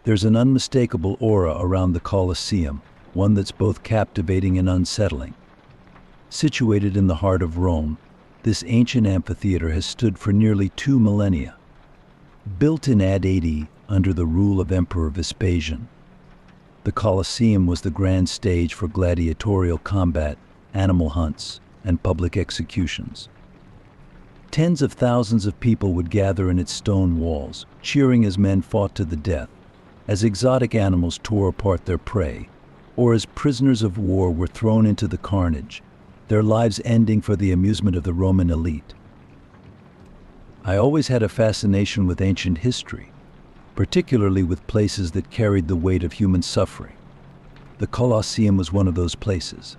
There's an unmistakable aura around the Colosseum, one that's both captivating and unsettling. Situated in the heart of Rome, this ancient amphitheater has stood for nearly 2 millennia. Built in AD 80 under the rule of Emperor Vespasian, the Colosseum was the grand stage for gladiatorial combat, animal hunts, and public executions. Tens of thousands of people would gather in its stone walls, cheering as men fought to the death, as exotic animals tore apart their prey, or as prisoners of war were thrown into the carnage, their lives ending for the amusement of the Roman elite. I always had a fascination with ancient history, particularly with places that carried the weight of human suffering. The Colosseum was one of those places.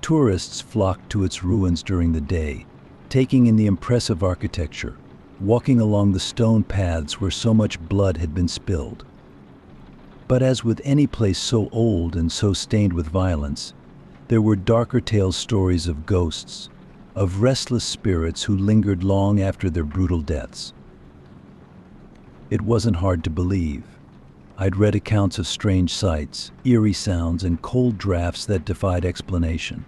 Tourists flocked to its ruins during the day, taking in the impressive architecture, walking along the stone paths where so much blood had been spilled. But as with any place so old and so stained with violence, there were darker tales, stories of ghosts, of restless spirits who lingered long after their brutal deaths. It wasn't hard to believe. I'd read accounts of strange sights, eerie sounds, and cold drafts that defied explanation.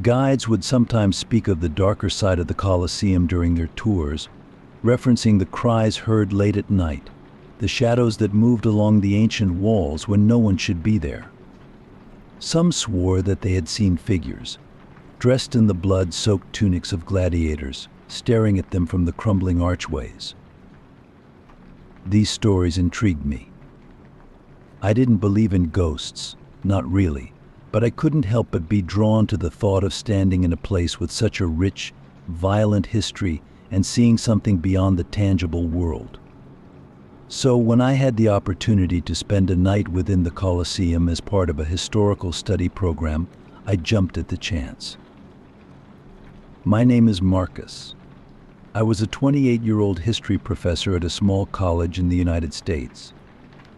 Guides would sometimes speak of the darker side of the Colosseum during their tours, referencing the cries heard late at night, the shadows that moved along the ancient walls when no one should be there. Some swore that they had seen figures, dressed in the blood-soaked tunics of gladiators, staring at them from the crumbling archways. These stories intrigued me. I didn't believe in ghosts, not really, but I couldn't help but be drawn to the thought of standing in a place with such a rich, violent history and seeing something beyond the tangible world. So when I had the opportunity to spend a night within the Colosseum as part of a historical study program, I jumped at the chance. My name is Marcus. I was a 28-year-old history professor at a small college in the United States.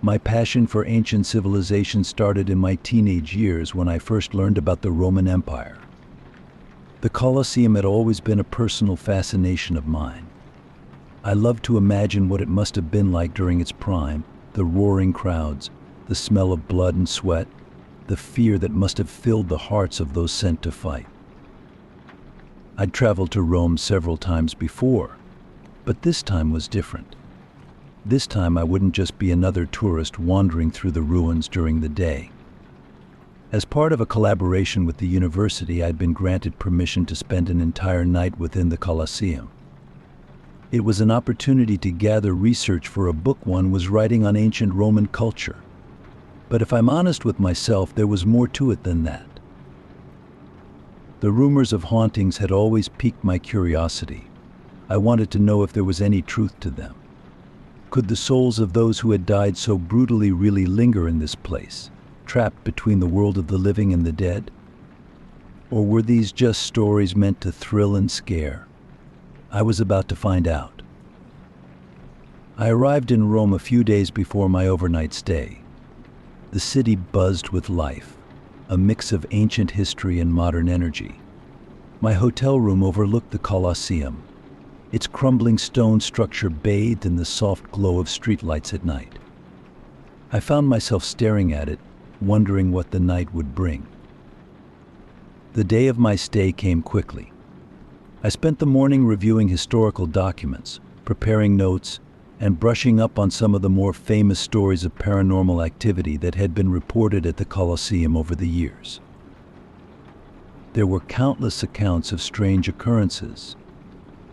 My passion for ancient civilization started in my teenage years when I first learned about the Roman Empire. The Colosseum had always been a personal fascination of mine. I loved to imagine what it must have been like during its prime, the roaring crowds, the smell of blood and sweat, the fear that must have filled the hearts of those sent to fight. I'd traveled to Rome several times before, but this time was different. This time I wouldn't just be another tourist wandering through the ruins during the day. As part of a collaboration with the university, I'd been granted permission to spend an entire night within the Colosseum. It was an opportunity to gather research for a book one was writing on ancient Roman culture. But if I'm honest with myself, there was more to it than that. The rumors of hauntings had always piqued my curiosity. I wanted to know if there was any truth to them. Could the souls of those who had died so brutally really linger in this place, trapped between the world of the living and the dead? Or were these just stories meant to thrill and scare? I was about to find out. I arrived in Rome a few days before my overnight stay. The city buzzed with life, a mix of ancient history and modern energy. My hotel room overlooked the Colosseum, its crumbling stone structure bathed in the soft glow of streetlights at night. I found myself staring at it, wondering what the night would bring. The day of my stay came quickly. I spent the morning reviewing historical documents, preparing notes, and brushing up on some of the more famous stories of paranormal activity that had been reported at the Colosseum over the years. There were countless accounts of strange occurrences.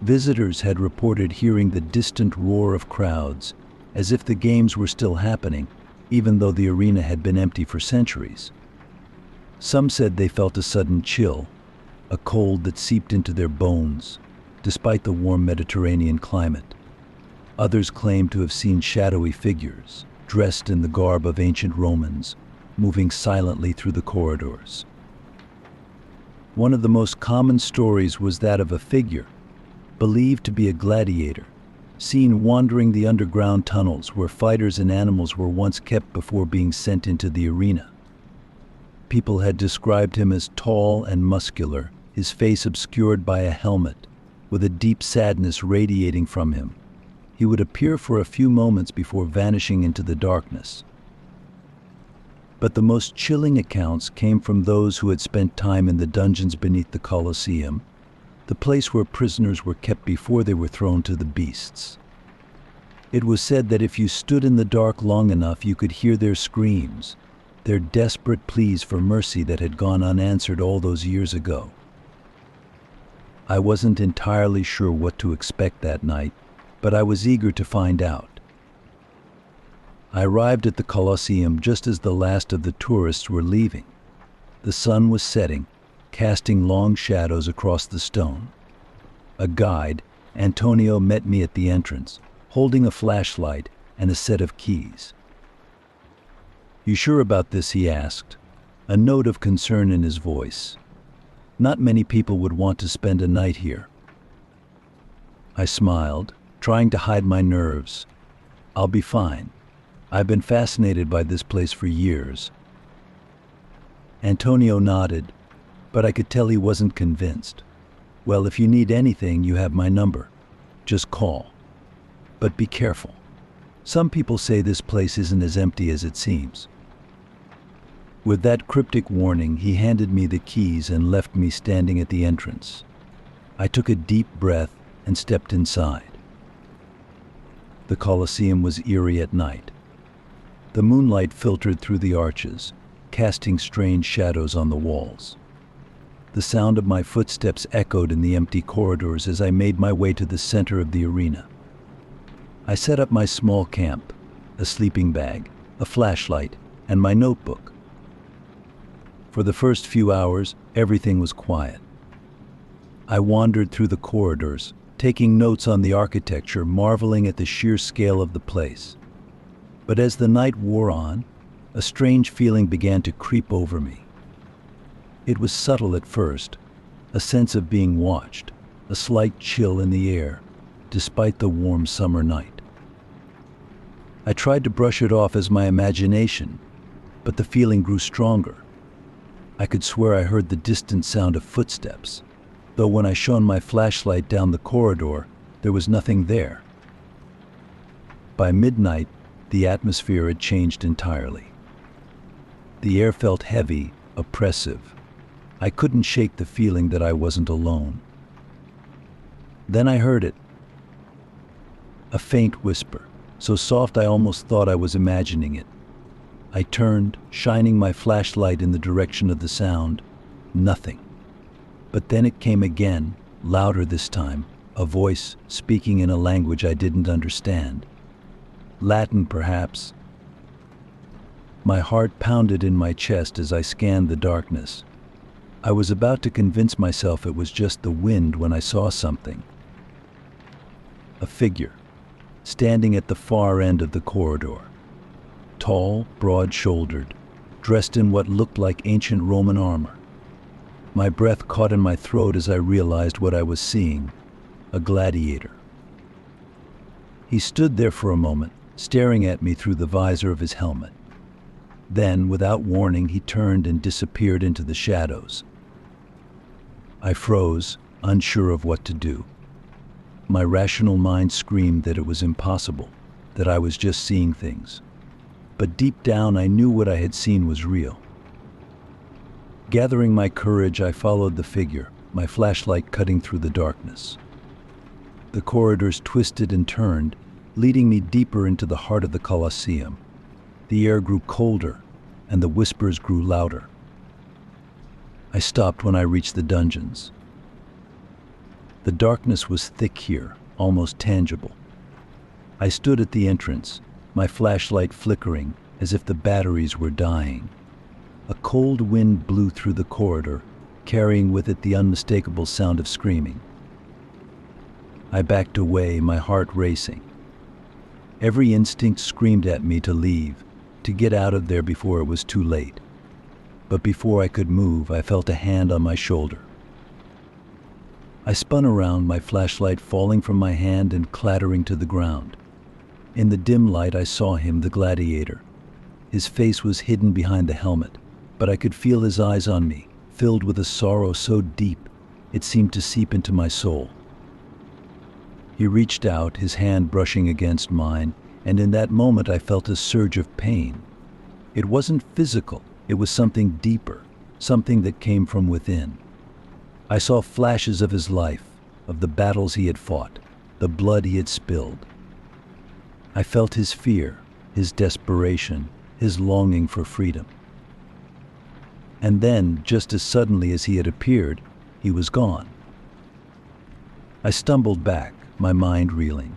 Visitors had reported hearing the distant roar of crowds, as if the games were still happening, even though the arena had been empty for centuries. Some said they felt a sudden chill, a cold that seeped into their bones, despite the warm Mediterranean climate. Others claimed to have seen shadowy figures, dressed in the garb of ancient Romans, moving silently through the corridors. One of the most common stories was that of a figure, believed to be a gladiator, seen wandering the underground tunnels where fighters and animals were once kept before being sent into the arena. People had described him as tall and muscular, his face obscured by a helmet, with a deep sadness radiating from him. He would appear for a few moments before vanishing into the darkness. But the most chilling accounts came from those who had spent time in the dungeons beneath the Colosseum, the place where prisoners were kept before they were thrown to the beasts. It was said that if you stood in the dark long enough, you could hear their screams, their desperate pleas for mercy that had gone unanswered all those years ago. I wasn't entirely sure what to expect that night, but I was eager to find out. I arrived at the Colosseum just as the last of the tourists were leaving. The sun was setting, casting long shadows across the stone. A guide, Antonio, met me at the entrance, holding a flashlight and a set of keys. "You sure about this?" he asked, a note of concern in his voice. "Not many people would want to spend a night here." I smiled, trying to hide my nerves. "I'll be fine. I've been fascinated by this place for years." Antonio nodded, but I could tell he wasn't convinced. "Well, if you need anything, you have my number. Just call. But be careful. Some people say this place isn't as empty as it seems." With that cryptic warning, he handed me the keys and left me standing at the entrance. I took a deep breath and stepped inside. The Colosseum was eerie at night. The moonlight filtered through the arches, casting strange shadows on the walls. The sound of my footsteps echoed in the empty corridors as I made my way to the center of the arena. I set up my small camp, a sleeping bag, a flashlight, and my notebook. For the first few hours, everything was quiet. I wandered through the corridors, taking notes on the architecture, marveling at the sheer scale of the place. But as the night wore on, a strange feeling began to creep over me. It was subtle at first, a sense of being watched, a slight chill in the air, despite the warm summer night. I tried to brush it off as my imagination, but the feeling grew stronger. I could swear I heard the distant sound of footsteps, though when I shone my flashlight down the corridor, there was nothing there. By midnight, the atmosphere had changed entirely. The air felt heavy, oppressive. I couldn't shake the feeling that I wasn't alone. Then I heard it. A faint whisper, so soft I almost thought I was imagining it. I turned, shining my flashlight in the direction of the sound. Nothing. But then it came again, louder this time, a voice speaking in a language I didn't understand. Latin, perhaps. My heart pounded in my chest as I scanned the darkness. I was about to convince myself it was just the wind when I saw something. A figure, standing at the far end of the corridor. Tall, broad-shouldered, dressed in what looked like ancient Roman armor. My breath caught in my throat as I realized what I was seeing, a gladiator. He stood there for a moment, staring at me through the visor of his helmet. Then, without warning, he turned and disappeared into the shadows. I froze, unsure of what to do. My rational mind screamed that it was impossible, that I was just seeing things. But deep down, I knew what I had seen was real. Gathering my courage, I followed the figure, my flashlight cutting through the darkness. The corridors twisted and turned, leading me deeper into the heart of the Colosseum. The air grew colder, and the whispers grew louder. I stopped when I reached the dungeons. The darkness was thick here, almost tangible. I stood at the entrance, my flashlight flickering as if the batteries were dying. A cold wind blew through the corridor, carrying with it the unmistakable sound of screaming. I backed away, my heart racing. Every instinct screamed at me to leave, to get out of there before it was too late. But before I could move, I felt a hand on my shoulder. I spun around, my flashlight falling from my hand and clattering to the ground. In the dim light, I saw him, the gladiator. His face was hidden behind the helmet, but I could feel his eyes on me, filled with a sorrow so deep it seemed to seep into my soul. He reached out, his hand brushing against mine, and in that moment I felt a surge of pain. It wasn't physical, it was something deeper, something that came from within. I saw flashes of his life, of the battles he had fought, the blood he had spilled. I felt his fear, his desperation, his longing for freedom. And then, just as suddenly as he had appeared, he was gone. I stumbled back, my mind reeling.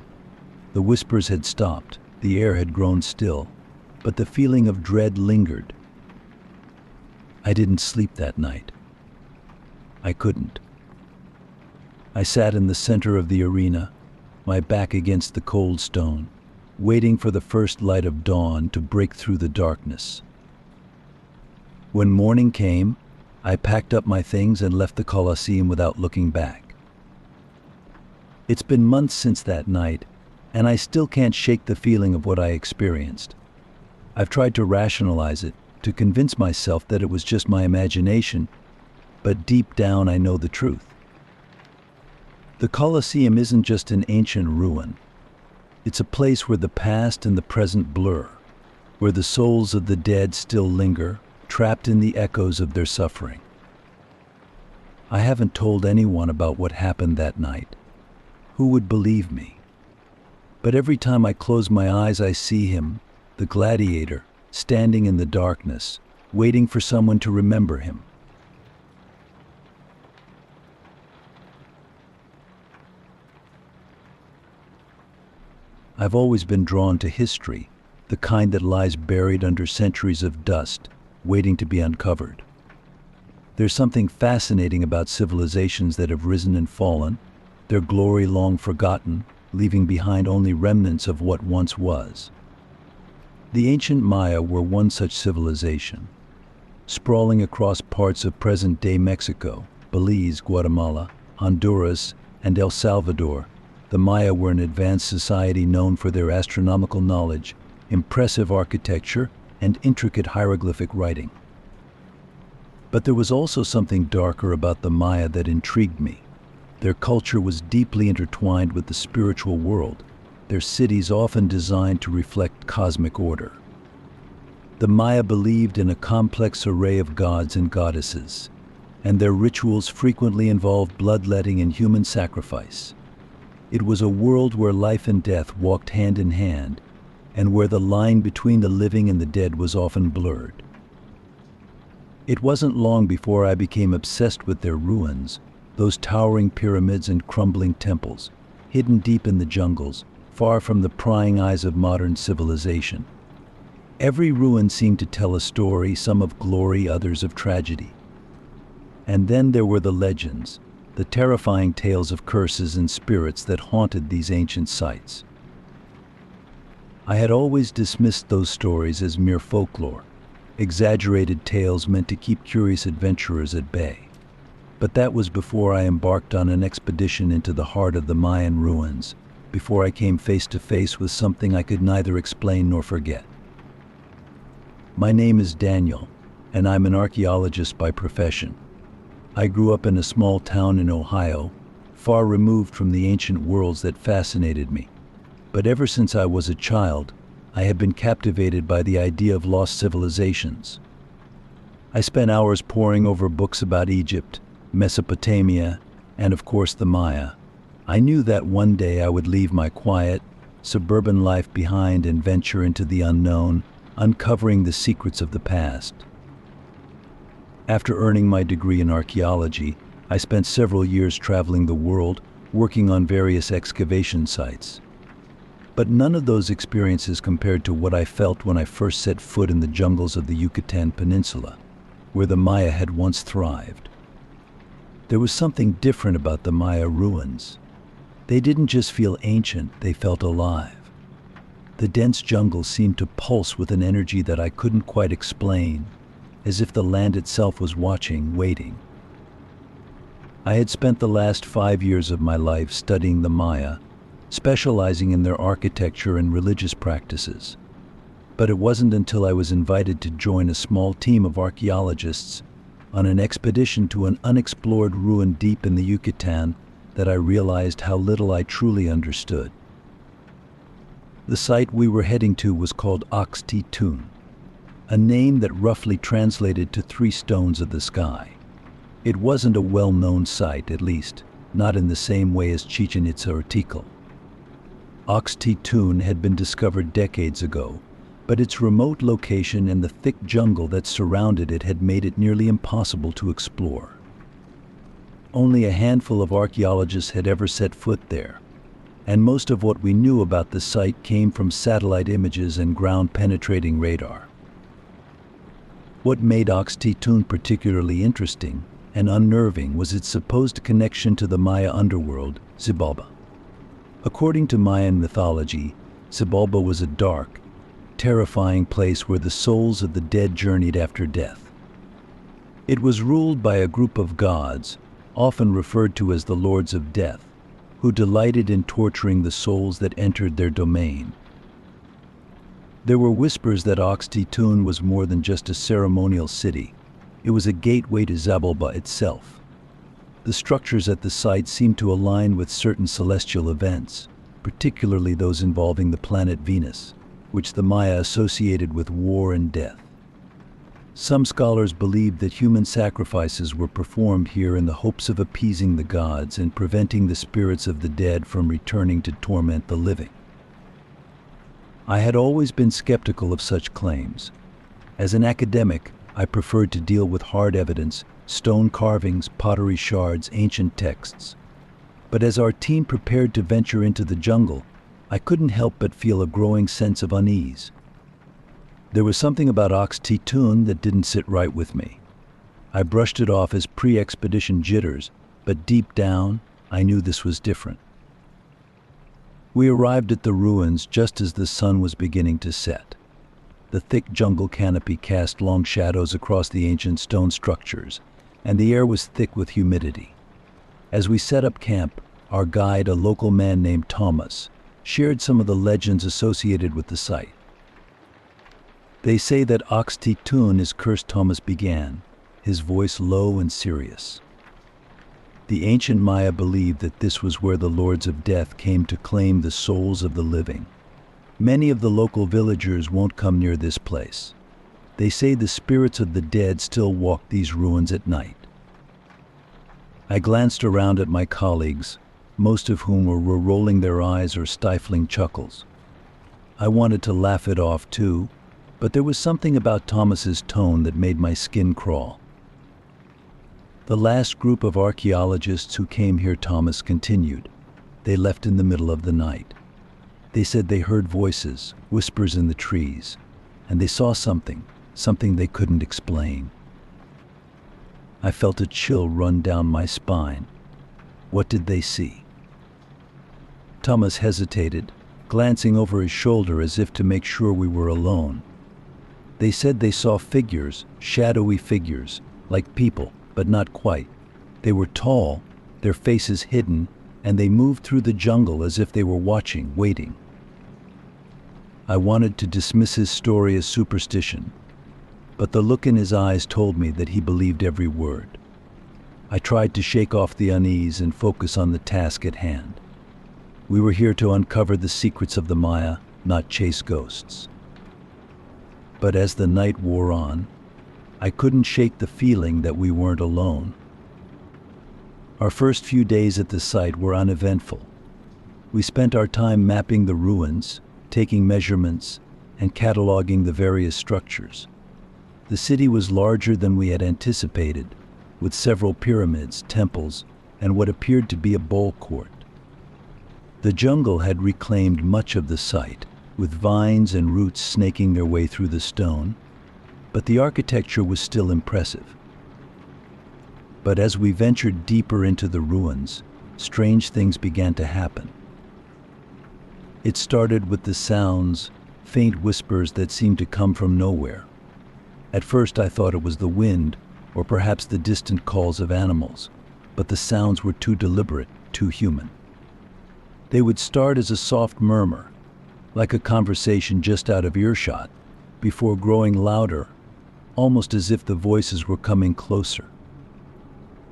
The whispers had stopped, the air had grown still, but the feeling of dread lingered. I didn't sleep that night. I couldn't. I sat in the center of the arena, my back against the cold stone, waiting for the first light of dawn to break through the darkness. When morning came, I packed up my things and left the Colosseum without looking back. It's been months since that night, and I still can't shake the feeling of what I experienced. I've tried to rationalize it, to convince myself that it was just my imagination, but deep down I know the truth. The Colosseum isn't just an ancient ruin. It's a place where the past and the present blur, where the souls of the dead still linger, trapped in the echoes of their suffering. I haven't told anyone about what happened that night. Who would believe me? But every time I close my eyes, I see him, the gladiator, standing in the darkness, waiting for someone to remember him. I've always been drawn to history, the kind that lies buried under centuries of dust, waiting to be uncovered. There's something fascinating about civilizations that have risen and fallen, their glory long forgotten, leaving behind only remnants of what once was. The ancient Maya were one such civilization. Sprawling across parts of present-day Mexico, Belize, Guatemala, Honduras, and El Salvador, the Maya were an advanced society known for their astronomical knowledge, impressive architecture, and intricate hieroglyphic writing. But there was also something darker about the Maya that intrigued me. Their culture was deeply intertwined with the spiritual world, their cities often designed to reflect cosmic order. The Maya believed in a complex array of gods and goddesses, and their rituals frequently involved bloodletting and human sacrifice. It was a world where life and death walked hand in hand, and where the line between the living and the dead was often blurred. It wasn't long before I became obsessed with their ruins, those towering pyramids and crumbling temples, hidden deep in the jungles, far from the prying eyes of modern civilization. Every ruin seemed to tell a story, some of glory, others of tragedy. And then there were the legends, the terrifying tales of curses and spirits that haunted these ancient sites. I had always dismissed those stories as mere folklore, exaggerated tales meant to keep curious adventurers at bay. But that was before I embarked on an expedition into the heart of the Mayan ruins, before I came face to face with something I could neither explain nor forget. My name is Daniel, and I'm an archaeologist by profession. I grew up in a small town in Ohio, far removed from the ancient worlds that fascinated me. But ever since I was a child, I have been captivated by the idea of lost civilizations. I spent hours poring over books about Egypt, Mesopotamia, and of course the Maya. I knew that one day I would leave my quiet, suburban life behind and venture into the unknown, uncovering the secrets of the past. After earning my degree in archaeology, I spent several years traveling the world, working on various excavation sites. But none of those experiences compared to what I felt when I first set foot in the jungles of the Yucatan Peninsula, where the Maya had once thrived. There was something different about the Maya ruins. They didn't just feel ancient, they felt alive. The dense jungle seemed to pulse with an energy that I couldn't quite explain, as if the land itself was watching, waiting. I had spent the last 5 years of my life studying the Maya, specializing in their architecture and religious practices. But it wasn't until I was invited to join a small team of archaeologists on an expedition to an unexplored ruin deep in the Yucatan that I realized how little I truly understood. The site we were heading to was called Ox-Titun, a name that roughly translated to 3 stones of the sky. It wasn't a well-known site, at least, not in the same way as Chichen Itza or Tikal. Ox-Titun had been discovered decades ago, but its remote location and the thick jungle that surrounded it had made it nearly impossible to explore. Only a handful of archaeologists had ever set foot there, and most of what we knew about the site came from satellite images and ground-penetrating radar. What made Ox-Titun particularly interesting and unnerving was its supposed connection to the Maya underworld, Xibalba. According to Mayan mythology, Xibalba was a dark, terrifying place where the souls of the dead journeyed after death. It was ruled by a group of gods, often referred to as the Lords of Death, who delighted in torturing the souls that entered their domain. There were whispers that Ox-Titun was more than just a ceremonial city. It was a gateway to Xibalba itself. The structures at the site seemed to align with certain celestial events, particularly those involving the planet Venus, which the Maya associated with war and death. Some scholars believed that human sacrifices were performed here in the hopes of appeasing the gods and preventing the spirits of the dead from returning to torment the living. I had always been skeptical of such claims. As an academic, I preferred to deal with hard evidence, stone carvings, pottery shards, ancient texts. But as our team prepared to venture into the jungle, I couldn't help but feel a growing sense of unease. There was something about Ox-Titun that didn't sit right with me. I brushed it off as pre-expedition jitters, but deep down, I knew this was different. We arrived at the ruins just as the sun was beginning to set. The thick jungle canopy cast long shadows across the ancient stone structures, and the air was thick with humidity. As we set up camp, our guide, a local man named Thomas, shared some of the legends associated with the site. They say that Ox-Titun is cursed. Thomas began, his voice low and serious. The ancient Maya believed that this was where the Lords of Death came to claim the souls of the living. Many of the local villagers won't come near this place. They say the spirits of the dead still walk these ruins at night. I glanced around at my colleagues, most of whom were rolling their eyes or stifling chuckles. I wanted to laugh it off too, but there was something about Thomas's tone that made my skin crawl. The last group of archaeologists who came here, Thomas continued, they left in the middle of the night. They said they heard voices, whispers in the trees, and they saw something they couldn't explain. I felt a chill run down my spine. What did they see? Thomas hesitated, glancing over his shoulder as if to make sure we were alone. They said they saw figures, shadowy figures, like people, but not quite. They were tall, their faces hidden, and they moved through the jungle as if they were watching, waiting. I wanted to dismiss his story as superstition, but the look in his eyes told me that he believed every word. I tried to shake off the unease and focus on the task at hand. We were here to uncover the secrets of the Maya, not chase ghosts. But as the night wore on, I couldn't shake the feeling that we weren't alone. Our first few days at the site were uneventful. We spent our time mapping the ruins, taking measurements, and cataloging the various structures. The city was larger than we had anticipated, with several pyramids, temples, and what appeared to be a ball court. The jungle had reclaimed much of the site, with vines and roots snaking their way through the stone, but the architecture was still impressive. But as we ventured deeper into the ruins, strange things began to happen. It started with the sounds, faint whispers that seemed to come from nowhere. At first I thought it was the wind, or perhaps the distant calls of animals, but the sounds were too deliberate, too human. They would start as a soft murmur, like a conversation just out of earshot, before growing louder, almost as if the voices were coming closer.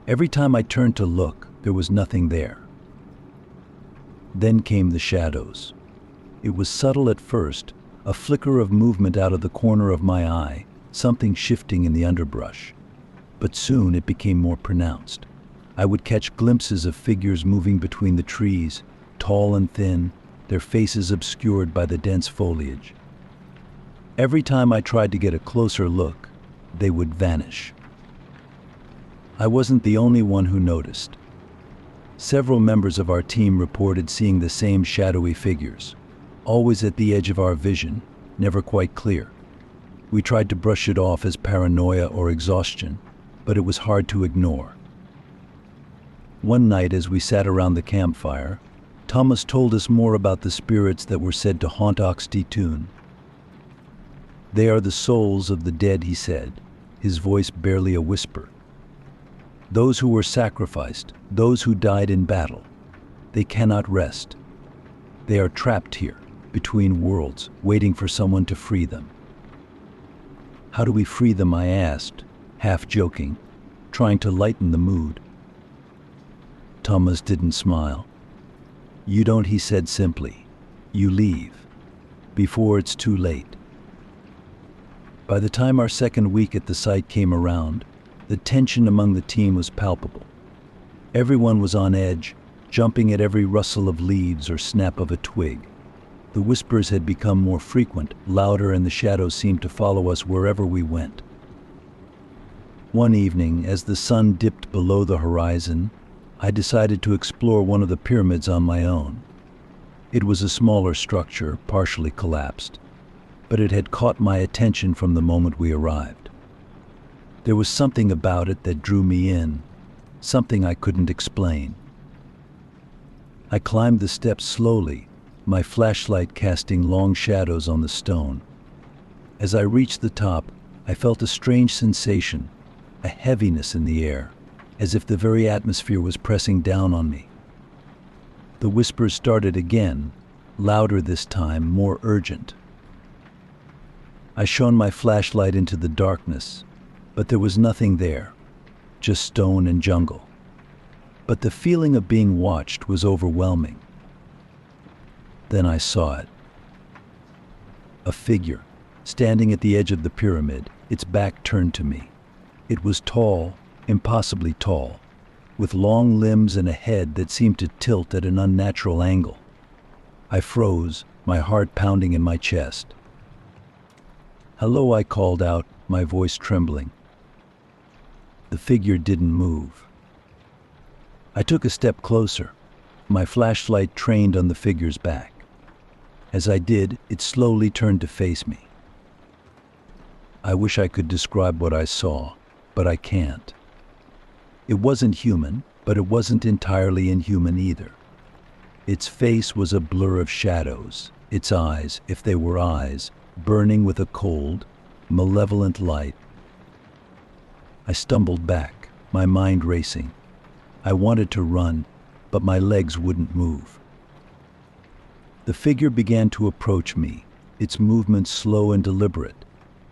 Every time I turned to look, there was nothing there. Then came the shadows. It was subtle at first, a flicker of movement out of the corner of my eye, something shifting in the underbrush. But soon it became more pronounced. I would catch glimpses of figures moving between the trees, tall and thin, their faces obscured by the dense foliage. Every time I tried to get a closer look, they would vanish. I wasn't the only one who noticed. Several members of our team reported seeing the same shadowy figures, always at the edge of our vision, never quite clear. We tried to brush it off as paranoia or exhaustion, but it was hard to ignore. One night as we sat around the campfire, Thomas told us more about the spirits that were said to haunt Oxty-Tune. They are the souls of the dead, he said, his voice barely a whisper. Those who were sacrificed, those who died in battle. They cannot rest. They are trapped here, between worlds, waiting for someone to free them. How do we free them, I asked, half joking, trying to lighten the mood. Thomas didn't smile. You don't, he said simply. You leave, before it's too late. By the time our second week at the site came around, the tension among the team was palpable. Everyone was on edge, jumping at every rustle of leaves or snap of a twig. The whispers had become more frequent, louder, and the shadows seemed to follow us wherever we went. One evening, as the sun dipped below the horizon, I decided to explore one of the pyramids on my own. It was a smaller structure, partially collapsed, but it had caught my attention from the moment we arrived. There was something about it that drew me in, something I couldn't explain. I climbed the steps slowly, my flashlight casting long shadows on the stone. As I reached the top, I felt a strange sensation, a heaviness in the air, as if the very atmosphere was pressing down on me. The whispers started again, louder this time, more urgent. I shone my flashlight into the darkness, but there was nothing there, just stone and jungle. But the feeling of being watched was overwhelming. Then I saw it. A figure, standing at the edge of the pyramid, its back turned to me. It was tall, impossibly tall, with long limbs and a head that seemed to tilt at an unnatural angle. I froze, my heart pounding in my chest. "Hello," I called out, my voice trembling. The figure didn't move. I took a step closer, my flashlight trained on the figure's back. As I did, it slowly turned to face me. I wish I could describe what I saw, but I can't. It wasn't human, but it wasn't entirely inhuman either. Its face was a blur of shadows, its eyes, if they were eyes, burning with a cold, malevolent light. I stumbled back, my mind racing. I wanted to run, but my legs wouldn't move. The figure began to approach me, its movements slow and deliberate,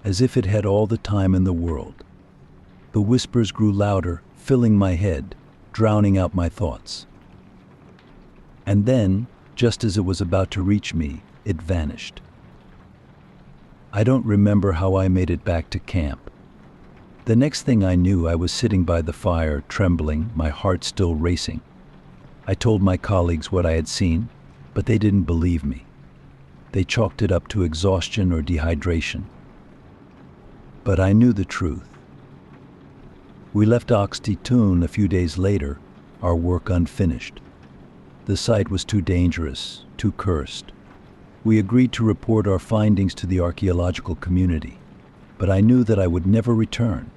as if it had all the time in the world. The whispers grew louder, filling my head, drowning out my thoughts. And then, just as it was about to reach me, it vanished. I don't remember how I made it back to camp. The next thing I knew, I was sitting by the fire, trembling, my heart still racing. I told my colleagues what I had seen, but they didn't believe me. They chalked it up to exhaustion or dehydration. But I knew the truth. We left Oxty-Tune a few days later, our work unfinished. The site was too dangerous, too cursed. We agreed to report our findings to the archaeological community, but I knew that I would never return.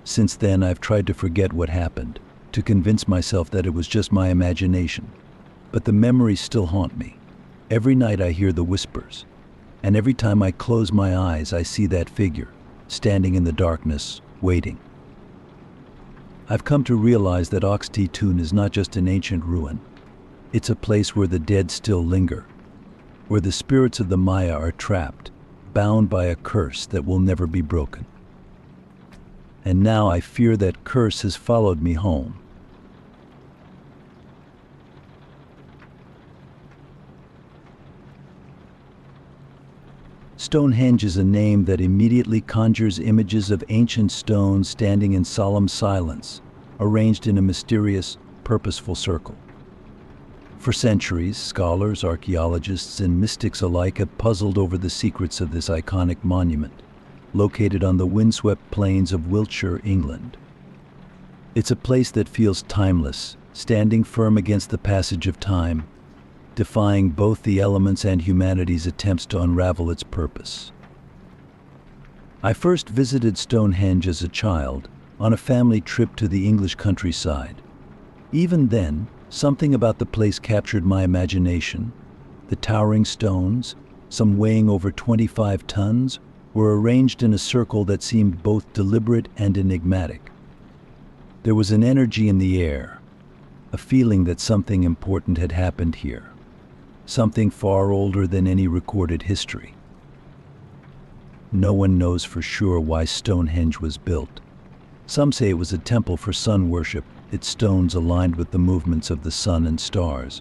Since then, I've tried to forget what happened, to convince myself that it was just my imagination. But the memories still haunt me. Every night I hear the whispers, and every time I close my eyes, I see that figure, standing in the darkness, waiting. I've come to realize that Oxty-Tune is not just an ancient ruin. It's a place where the dead still linger, where the spirits of the Maya are trapped, bound by a curse that will never be broken. And now I fear that curse has followed me home. Stonehenge is a name that immediately conjures images of ancient stones standing in solemn silence, arranged in a mysterious, purposeful circle. For centuries, scholars, archaeologists, and mystics alike have puzzled over the secrets of this iconic monument, located on the windswept plains of Wiltshire, England. It's a place that feels timeless, standing firm against the passage of time, defying both the elements and humanity's attempts to unravel its purpose. I first visited Stonehenge as a child, on a family trip to the English countryside. Even then, something about the place captured my imagination. The towering stones, some weighing over 25 tons, were arranged in a circle that seemed both deliberate and enigmatic. There was an energy in the air, a feeling that something important had happened here, something far older than any recorded history. No one knows for sure why Stonehenge was built. Some say it was a temple for sun worship, its stones aligned with the movements of the sun and stars.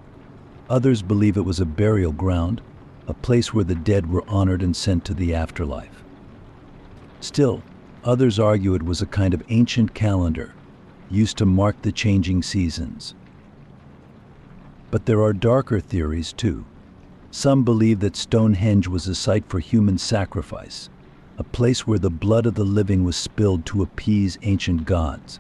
Others believe it was a burial ground, a place where the dead were honored and sent to the afterlife. Still, others argue it was a kind of ancient calendar, used to mark the changing seasons. But there are darker theories too. Some believe that Stonehenge was a site for human sacrifice, a place where the blood of the living was spilled to appease ancient gods.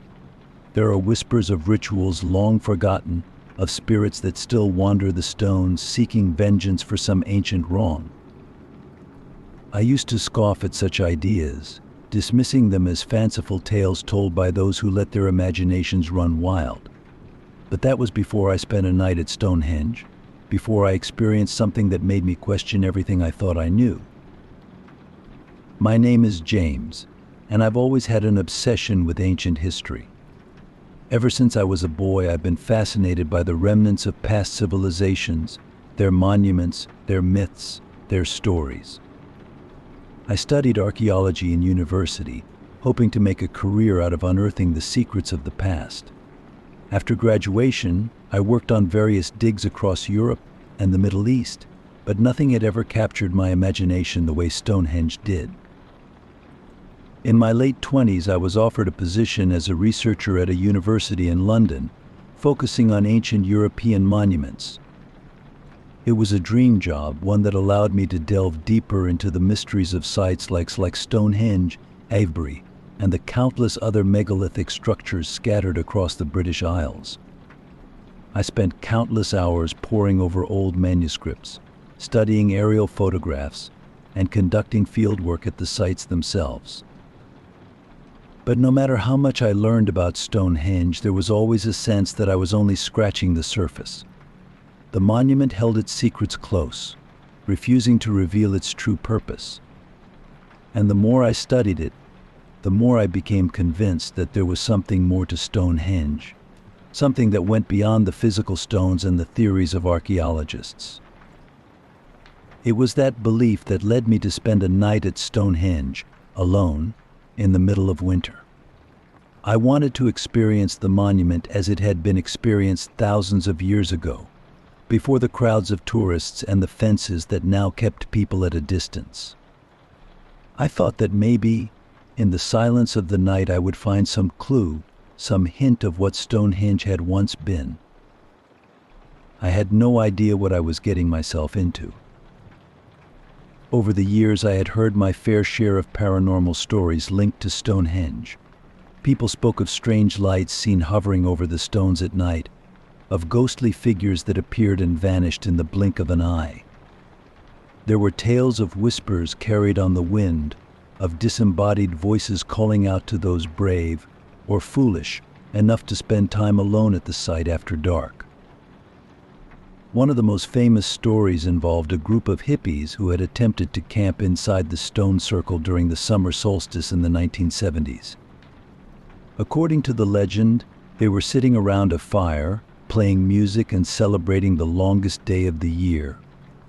There are whispers of rituals long forgotten, of spirits that still wander the stones, seeking vengeance for some ancient wrong. I used to scoff at such ideas, dismissing them as fanciful tales told by those who let their imaginations run wild. But that was before I spent a night at Stonehenge, before I experienced something that made me question everything I thought I knew. My name is James, and I've always had an obsession with ancient history. Ever since I was a boy, I've been fascinated by the remnants of past civilizations, their monuments, their myths, their stories. I studied archaeology in university, hoping to make a career out of unearthing the secrets of the past. After graduation, I worked on various digs across Europe and the Middle East, but nothing had ever captured my imagination the way Stonehenge did. In my late 20s, I was offered a position as a researcher at a university in London, focusing on ancient European monuments. It was a dream job, one that allowed me to delve deeper into the mysteries of sites like Stonehenge, Avebury, and the countless other megalithic structures scattered across the British Isles. I spent countless hours poring over old manuscripts, studying aerial photographs, and conducting fieldwork at the sites themselves. But no matter how much I learned about Stonehenge, there was always a sense that I was only scratching the surface. The monument held its secrets close, refusing to reveal its true purpose. And the more I studied it, the more I became convinced that there was something more to Stonehenge, something that went beyond the physical stones and the theories of archaeologists. It was that belief that led me to spend a night at Stonehenge, alone, in the middle of winter. I wanted to experience the monument as it had been experienced thousands of years ago, before the crowds of tourists and the fences that now kept people at a distance. I thought that maybe, in the silence of the night, I would find some clue, some hint of what Stonehenge had once been. I had no idea what I was getting myself into. Over the years, I had heard my fair share of paranormal stories linked to Stonehenge. People spoke of strange lights seen hovering over the stones at night, of ghostly figures that appeared and vanished in the blink of an eye. There were tales of whispers carried on the wind, of disembodied voices calling out to those brave, or foolish, enough to spend time alone at the site after dark. One of the most famous stories involved a group of hippies who had attempted to camp inside the stone circle during the summer solstice in the 1970s. According to the legend, they were sitting around a fire, playing music and celebrating the longest day of the year,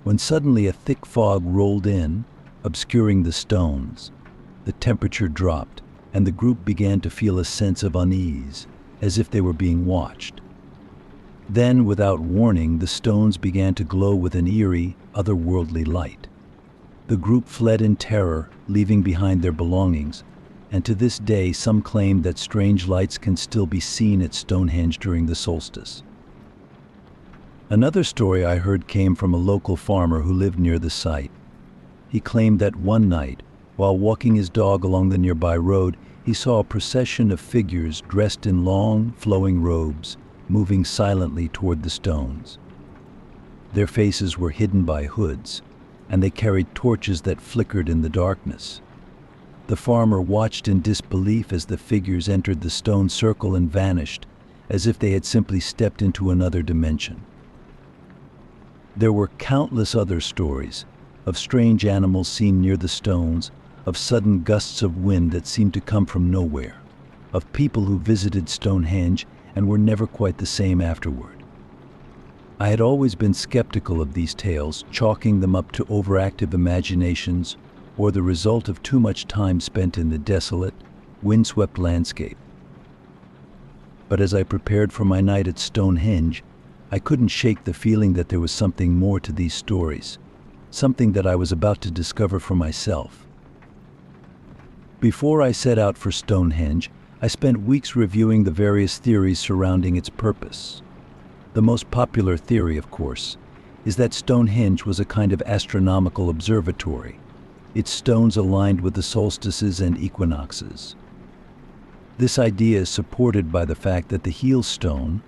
when suddenly a thick fog rolled in, obscuring the stones. The temperature dropped, and the group began to feel a sense of unease, as if they were being watched. Then, without warning, the stones began to glow with an eerie, otherworldly light. The group fled in terror, leaving behind their belongings, and to this day some claim that strange lights can still be seen at Stonehenge during the solstice. Another story I heard came from a local farmer who lived near the site. He claimed that one night, while walking his dog along the nearby road, he saw a procession of figures dressed in long, flowing robes, moving silently toward the stones. Their faces were hidden by hoods, and they carried torches that flickered in the darkness. The farmer watched in disbelief as the figures entered the stone circle and vanished, as if they had simply stepped into another dimension. There were countless other stories of strange animals seen near the stones, of sudden gusts of wind that seemed to come from nowhere, of people who visited Stonehenge and were never quite the same afterward. I had always been skeptical of these tales, chalking them up to overactive imaginations or the result of too much time spent in the desolate, windswept landscape. But as I prepared for my night at Stonehenge, I couldn't shake the feeling that there was something more to these stories, something that I was about to discover for myself. Before I set out for Stonehenge, I spent weeks reviewing the various theories surrounding its purpose. The most popular theory, of course, is that Stonehenge was a kind of astronomical observatory, its stones aligned with the solstices and equinoxes. This idea is supported by the fact that the heel stone,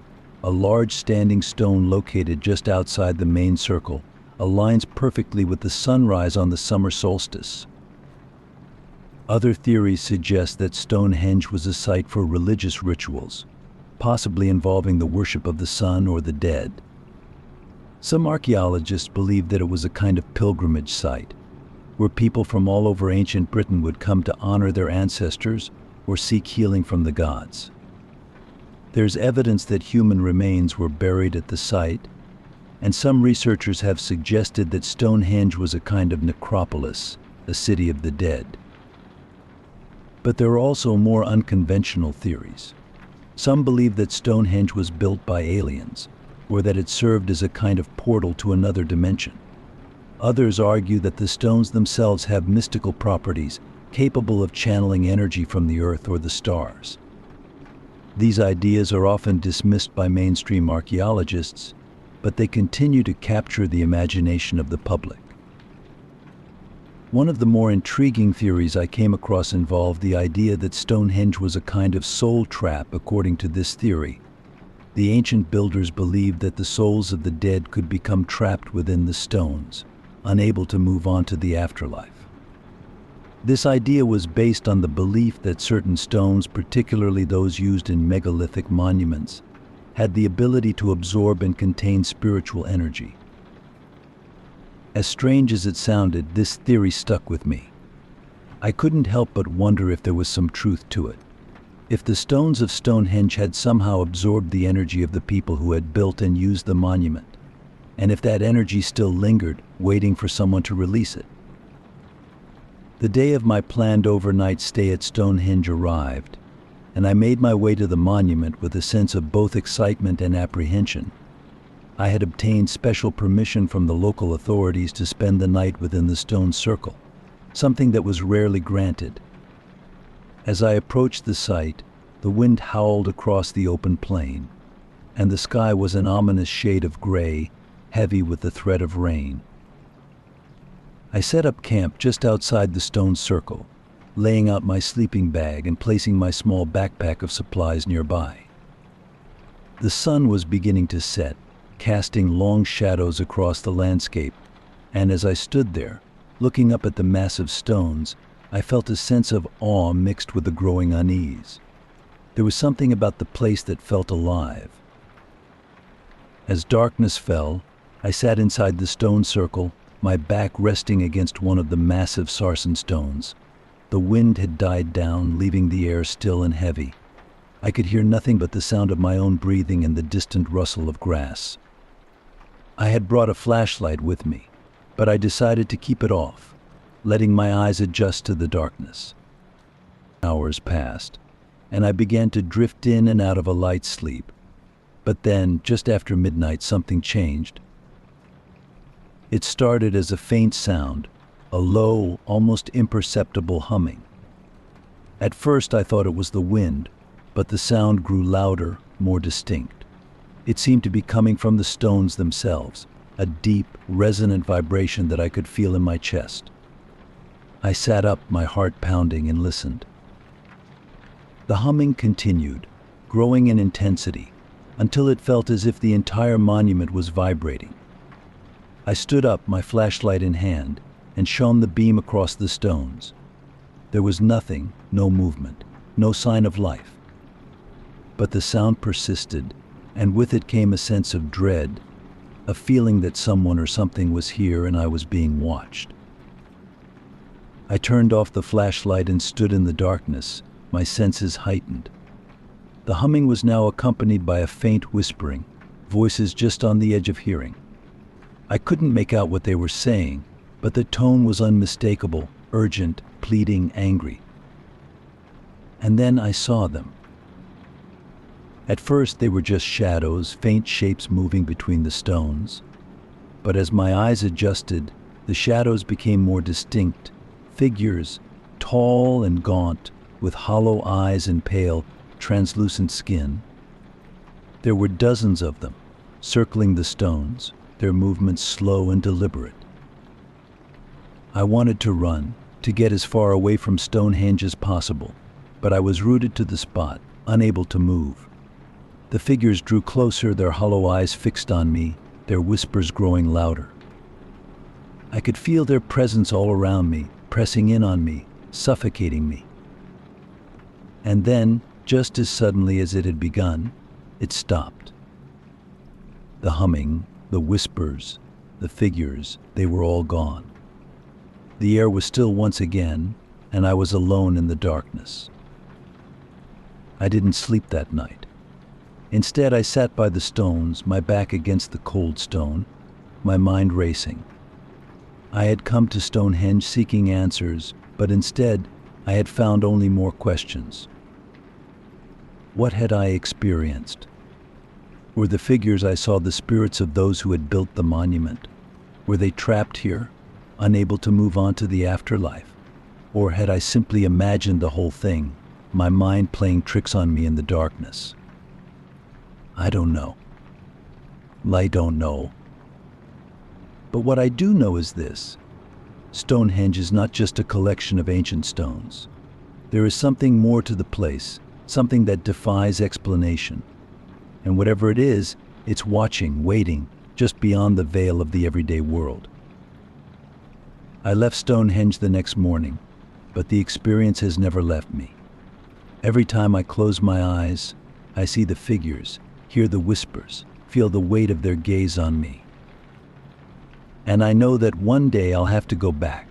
a large standing stone located just outside the main circle, aligns perfectly with the sunrise on the summer solstice. Other theories suggest that Stonehenge was a site for religious rituals, possibly involving the worship of the sun or the dead. Some archaeologists believe that it was a kind of pilgrimage site, where people from all over ancient Britain would come to honor their ancestors or seek healing from the gods. There's evidence that human remains were buried at the site, and some researchers have suggested that Stonehenge was a kind of necropolis, a city of the dead. But there are also more unconventional theories. Some believe that Stonehenge was built by aliens, or that it served as a kind of portal to another dimension. Others argue that the stones themselves have mystical properties, capable of channeling energy from the earth or the stars. These ideas are often dismissed by mainstream archaeologists, but they continue to capture the imagination of the public. One of the more intriguing theories I came across involved the idea that Stonehenge was a kind of soul trap. According to this theory, the ancient builders believed that the souls of the dead could become trapped within the stones, unable to move on to the afterlife. This idea was based on the belief that certain stones, particularly those used in megalithic monuments, had the ability to absorb and contain spiritual energy. As strange as it sounded, this theory stuck with me. I couldn't help but wonder if there was some truth to it. If the stones of Stonehenge had somehow absorbed the energy of the people who had built and used the monument, and if that energy still lingered, waiting for someone to release it. The day of my planned overnight stay at Stonehenge arrived, and I made my way to the monument with a sense of both excitement and apprehension. I had obtained special permission from the local authorities to spend the night within the stone circle, something that was rarely granted. As I approached the site, the wind howled across the open plain, and the sky was an ominous shade of gray, heavy with the threat of rain. I set up camp just outside the stone circle, laying out my sleeping bag and placing my small backpack of supplies nearby. The sun was beginning to set, casting long shadows across the landscape, and as I stood there, looking up at the massive stones, I felt a sense of awe mixed with a growing unease. There was something about the place that felt alive. As darkness fell, I sat inside the stone circle, my back resting against one of the massive sarsen stones. The wind had died down, leaving the air still and heavy. I could hear nothing but the sound of my own breathing and the distant rustle of grass. I had brought a flashlight with me, but I decided to keep it off, letting my eyes adjust to the darkness. Hours passed, and I began to drift in and out of a light sleep. But then, just after midnight, something changed. It started as a faint sound, a low, almost imperceptible humming. At first I thought it was the wind, but the sound grew louder, more distinct. It seemed to be coming from the stones themselves, a deep, resonant vibration that I could feel in my chest. I sat up, my heart pounding, and listened. The humming continued, growing in intensity, until it felt as if the entire monument was vibrating. I stood up, my flashlight in hand, and shone the beam across the stones. There was nothing, no movement, no sign of life. But the sound persisted, and with it came a sense of dread, a feeling that someone or something was here and I was being watched. I turned off the flashlight and stood in the darkness, my senses heightened. The humming was now accompanied by a faint whispering, voices just on the edge of hearing. I couldn't make out what they were saying, but the tone was unmistakable, urgent, pleading, angry. And then I saw them. At first they were just shadows, faint shapes moving between the stones. But as my eyes adjusted, the shadows became more distinct, figures, tall and gaunt, with hollow eyes and pale, translucent skin. There were dozens of them, circling the stones, their movements slow and deliberate. I wanted to run, to get as far away from Stonehenge as possible, but I was rooted to the spot, unable to move. The figures drew closer, their hollow eyes fixed on me, their whispers growing louder. I could feel their presence all around me, pressing in on me, suffocating me. And then, just as suddenly as it had begun, it stopped. The humming, the whispers, the figures, they were all gone. The air was still once again, and I was alone in the darkness. I didn't sleep that night. Instead, I sat by the stones, my back against the cold stone, my mind racing. I had come to Stonehenge seeking answers, but instead, I had found only more questions. What had I experienced? Were the figures I saw the spirits of those who had built the monument? Were they trapped here, unable to move on to the afterlife? Or had I simply imagined the whole thing, my mind playing tricks on me in the darkness? I don't know. I don't know. But what I do know is this: Stonehenge is not just a collection of ancient stones. There is something more to the place, something that defies explanation. And whatever it is, it's watching, waiting, just beyond the veil of the everyday world. I left Stonehenge the next morning, but the experience has never left me. Every time I close my eyes, I see the figures, hear the whispers, feel the weight of their gaze on me. And I know that one day I'll have to go back,